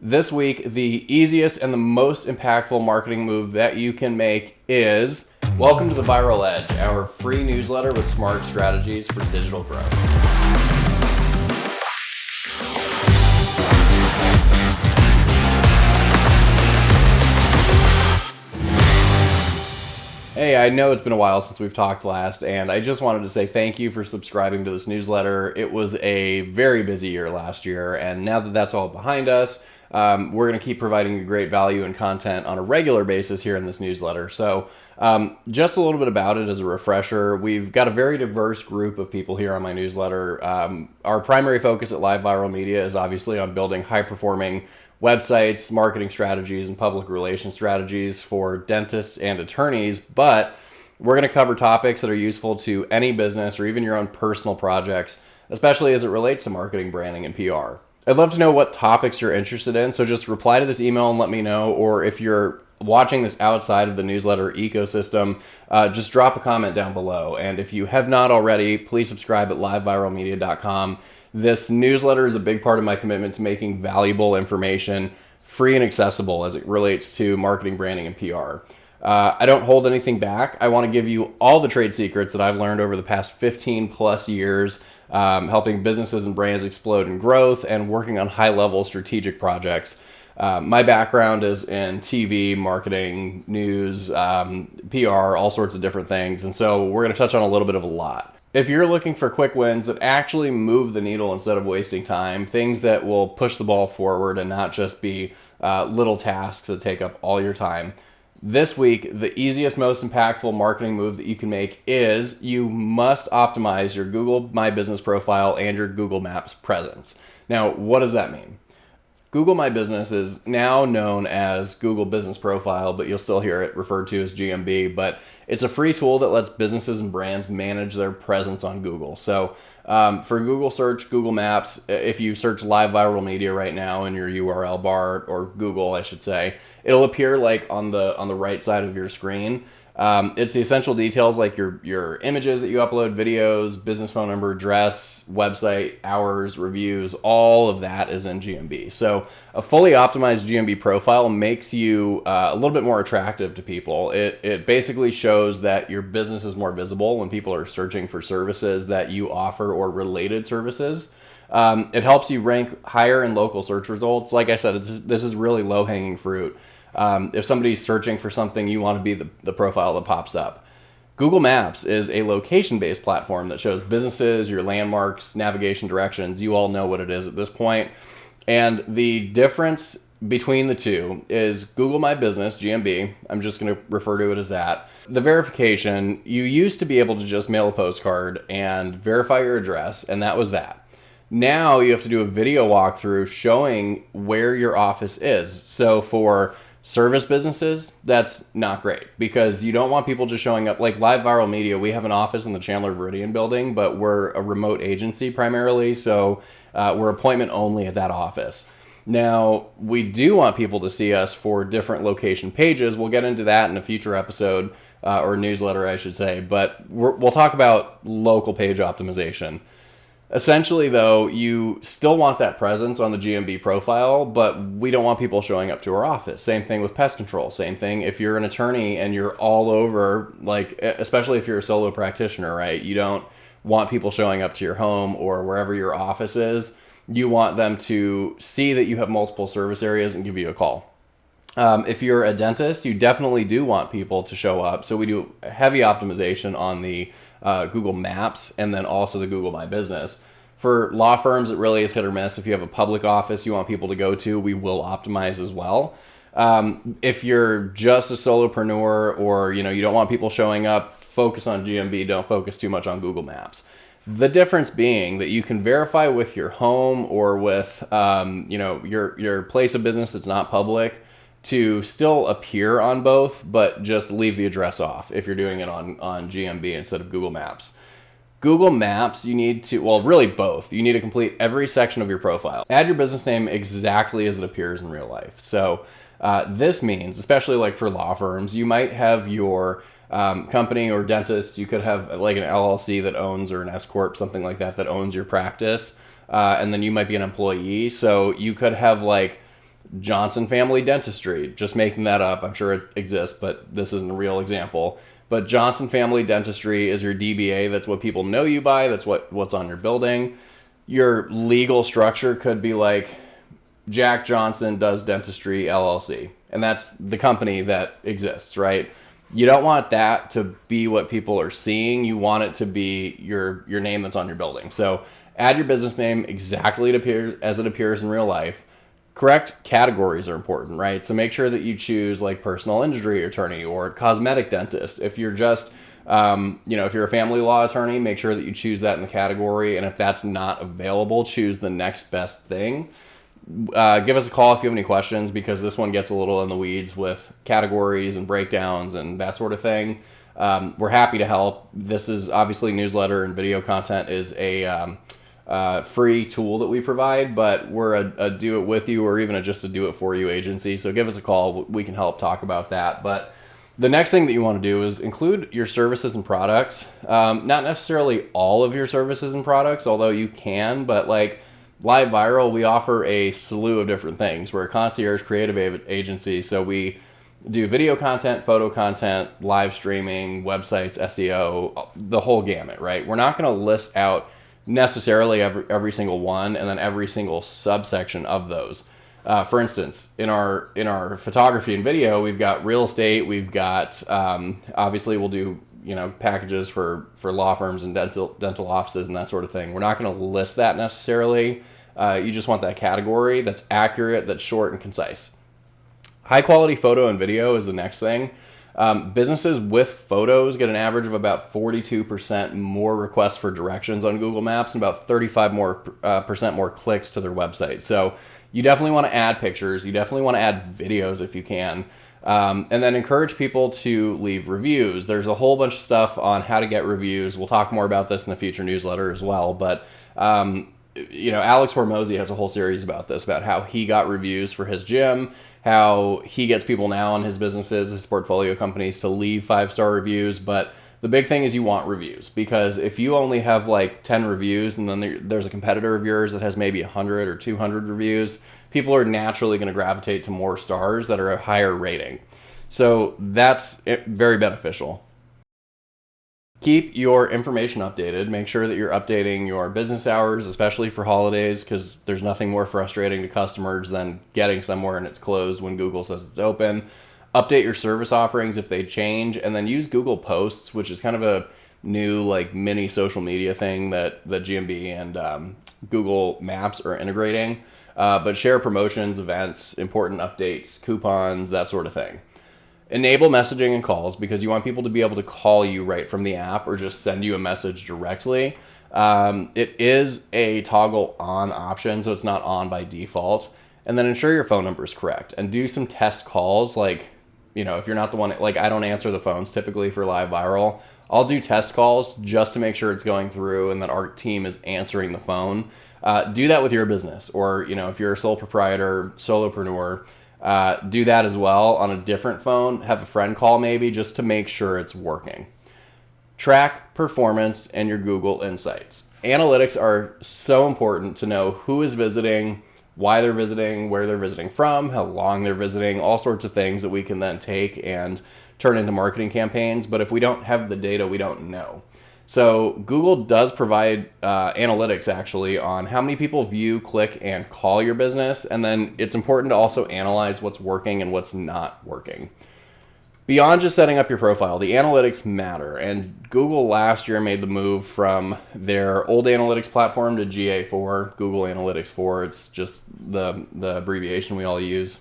This week, the easiest and the most impactful marketing move that you can make is welcome to the Viral Edge, our free newsletter with smart strategies for digital growth. Hey, I know it's been a while since we've talked last, and I just wanted to say thank you for subscribing to this newsletter. It was a very busy year last year, and now that that's all behind us, we're going to keep providing you great value and content on a regular basis here in this newsletter. So just a little bit about it as a refresher. We've got a very diverse group of people here on my newsletter. Our primary focus at Live Viral Media is obviously on building high-performing websites, marketing strategies, and public relations strategies for dentists and attorneys, but we're going to cover topics that are useful to any business or even your own personal projects, especially as it relates to marketing, branding, and PR. I'd love to know what topics you're interested in, so just reply to this email and let me know, or if you're watching this outside of the newsletter ecosystem, just drop a comment down below. And if you have not already, please subscribe at liveviralmedia.com. This newsletter is a big part of my commitment to making valuable information free and accessible as it relates to marketing, branding, and PR. I don't hold anything back. I want to give you all the trade secrets that I've learned over the past 15 plus years, helping businesses and brands explode in growth and working on high-level strategic projects. My background is in TV, marketing, news, PR, all sorts of different things. And so we're going to touch on a little bit of a lot. If you're looking for quick wins that actually move the needle instead of wasting time, things that will push the ball forward and not just be little tasks that take up all your time, this week, the easiest, most impactful marketing move that you can make is you must optimize your Google My Business profile and your Google Maps presence. Now, what does that mean? Google My Business is now known as Google Business Profile, but you'll still hear it referred to as GMB. But it's a free tool that lets businesses and brands manage their presence on Google. So for Google search, Google Maps, if you search Live Viral Media right now in your URL bar, or Google, I should say, it'll appear like on the right side of your screen. It's the essential details like your images that you upload, videos, business phone number, address, website, hours, reviews, all of that is in GMB. So a fully optimized GMB profile makes you a little bit more attractive to people. It basically shows that your business is more visible when people are searching for services that you offer or related services. It helps you rank higher in local search results. Like I said, this is really low-hanging fruit. If somebody's searching for something, you want to be the profile that pops up. Google Maps is a location-based platform that shows businesses, your landmarks, navigation directions. You all know what it is at this point. And the difference between the two is Google My Business, GMB. I'm just going to refer to it as that. The verification, you used to be able to just mail a postcard and verify your address, and that was that. Now you have to do a video walkthrough showing where your office is. So for service businesses, that's not great because you don't want people just showing up. Like Live Viral Media, we have an office in the Chandler Viridian building, but we're a remote agency primarily, so we're appointment only at that office. Now, we do want people to see us for different location pages. We'll get into that in a future episode, or newsletter, I should say, but we'll talk about local page optimization. Essentially, though, you still want that presence on the GMB profile, but we don't want people showing up to our office. Same thing with pest control. Same thing if you're an attorney and you're all over, like, especially if you're a solo practitioner, right? You don't want people showing up to your home or wherever your office is. You want them to see that you have multiple service areas and give you a call. If you're a dentist, you definitely do want people to show up. So we do heavy optimization on the Google Maps and then also the Google My Business. For law firms, it really is hit or miss. If you have a public office you want people to go to, we will optimize as well. If you're just a solopreneur or you don't want people showing up, focus on GMB. Don't focus too much on Google Maps. The difference being that you can verify with your home or with your place of business that's not public to still appear on both, but just leave the address off if you're doing it on GMB instead of Google Maps. Google Maps, you need to, well, really both. You need to complete every section of your profile. Add your business name exactly as it appears in real life. So this means, especially like for law firms, you might have your company or dentist, you could have like an LLC that owns, or an S Corp, something like that owns your practice. And then you might be an employee. So you could have like Johnson Family Dentistry. Just making that up. I'm sure it exists, but this isn't a real example. But Johnson Family Dentistry is your DBA. That's what people know you by. That's what's on your building. Your legal structure could be like Jack Johnson Does Dentistry LLC. And that's the company that exists, right? You don't want that to be what people are seeing. You want it to be your name that's on your building. So add your business name exactly as it appears in real life. Correct categories are important, right? So make sure that you choose like personal injury attorney or cosmetic dentist. If you're just, if you're a family law attorney, make sure that you choose that in the category. And if that's not available, choose the next best thing. Give us a call if you have any questions, because this one gets a little in the weeds with categories and breakdowns and that sort of thing. We're happy to help. This is obviously newsletter and video content is a free tool that we provide, but we're a do it with you or even just a do it for you agency. So give us a call. We can help talk about that. But the next thing that you want to do is include your services and products. Not necessarily all of your services and products, although you can, but like Live Viral, we offer a slew of different things. We're a concierge creative agency, so we do video content, photo content, live streaming, websites, SEO, the whole gamut, right? We're not going to list out necessarily every single one and then every single subsection of those. For instance, in our photography and video, we've got real estate, we've got obviously we'll do packages for law firms and dental offices and that sort of thing. We're not going to list that necessarily. You just want that category that's accurate, that's short and concise. High quality photo and video is the next thing. Businesses with photos get an average of about 42% more requests for directions on Google Maps and about 35% more clicks to their website. So you definitely want to add pictures. You definitely want to add videos if you can. And then encourage people to leave reviews. There's a whole bunch of stuff on how to get reviews. We'll talk more about this in a future newsletter as well. But, Alex Hormozy has a whole series about this, about how he got reviews for his gym, how he gets people now on his businesses, his portfolio companies to leave 5-star reviews. But the big thing is you want reviews, because if you only have like 10 reviews and then there's a competitor of yours that has maybe 100 or 200 reviews, people are naturally going to gravitate to more stars that are a higher rating. So that's very beneficial. Keep your information updated. Make sure that you're updating your business hours, especially for holidays, because there's nothing more frustrating to customers than getting somewhere and it's closed when Google says it's open. Update your service offerings if they change, and then use Google Posts, which is kind of a new like mini social media thing that GMB and Google Maps are integrating. But share promotions, events, important updates, coupons, that sort of thing. Enable messaging and calls, because you want people to be able to call you right from the app or just send you a message directly. It is a toggle on option, so it's not on by default. And then ensure your phone number is correct and do some test calls. Like, if you're not the one, like I don't answer the phones typically for Live Viral. I'll do test calls just to make sure it's going through and that our team is answering the phone. Do that with your business, or if you're a sole proprietor, solopreneur, do that as well on a different phone. Have a friend call maybe just to make sure it's working. Track performance and your Google Insights. Analytics are so important to know who is visiting, why they're visiting, where they're visiting from, how long they're visiting, all sorts of things that we can then take and turn into marketing campaigns. But if we don't have the data, we don't know. So Google does provide analytics actually on how many people view, click, and call your business. And then it's important to also analyze what's working and what's not working. Beyond just setting up your profile, the analytics matter. And Google last year made the move from their old analytics platform to GA4, Google Analytics 4. It's just the abbreviation we all use.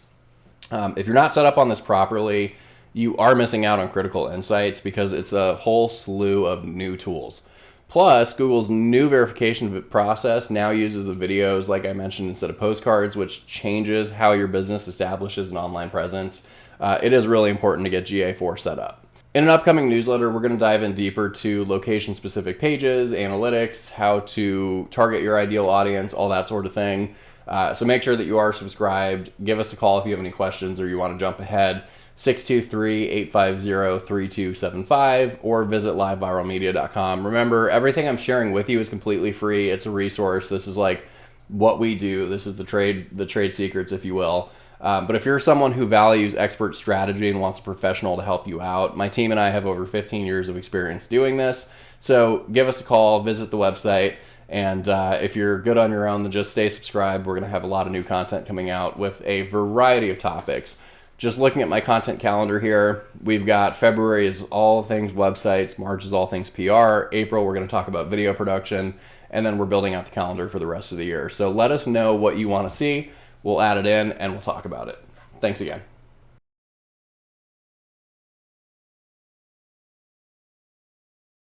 If you're not set up on this properly, you are missing out on critical insights, because it's a whole slew of new tools. Plus, Google's new verification process now uses the videos, like I mentioned, instead of postcards, which changes how your business establishes an online presence. It is really important to get GA4 set up. In an upcoming newsletter, we're going to dive in deeper to location-specific pages, analytics, how to target your ideal audience, all that sort of thing. So make sure that you are subscribed. Give us a call if you have any questions or you want to jump ahead. 623-850-3275, or visit liveviralmedia.com. Remember, everything I'm sharing with you is completely free. It's a resource. This is like what we do. This is the trade secrets, if you will. But if you're someone who values expert strategy and wants a professional to help you out, my team and I have over 15 years of experience doing this. So give us a call, visit the website, and if you're good on your own, then just stay subscribed. We're going to have a lot of new content coming out with a variety of topics. Just looking at my content calendar here, we've got February is all things websites, March is all things PR, April we're going to talk about video production, and then we're building out the calendar for the rest of the year. So let us know what you want to see. We'll add it in and we'll talk about it. Thanks again.